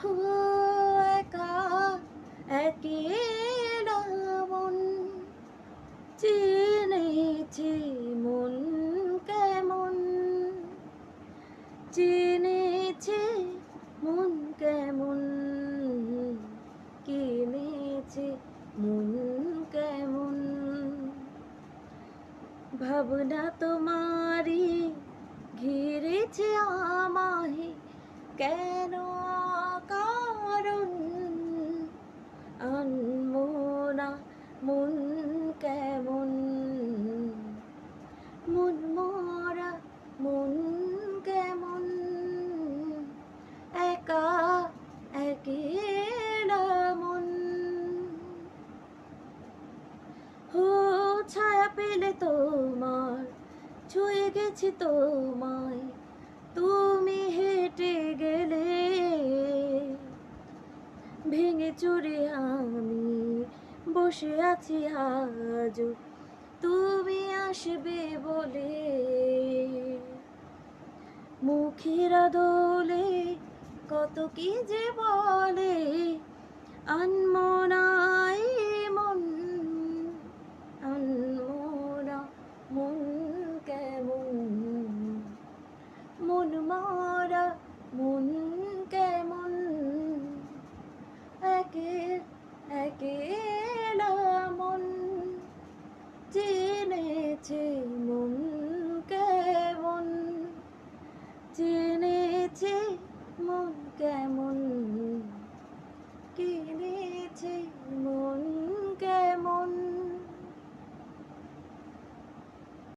হো একা একেলা মন, চিনেছি মন কেমন, চিনেছি মন কেমন, কিনেছি মন কেমন। ভাবনা তোমারই ঘিরেছে আমায়, কেন কারণ আনমনা মন কেমন, মন মরা মন কেমন, একা একেলা মন। হো ছায়া পেলে তোমার, ছুঁয়ে গেছি তোমায়, তুমি হেঁটে গেলে, ভেঙে চুরে আমি বসে আছি আজও, তুমি আসবে বলে। মুখের দোলে কত কি যে বলে, আনমনাই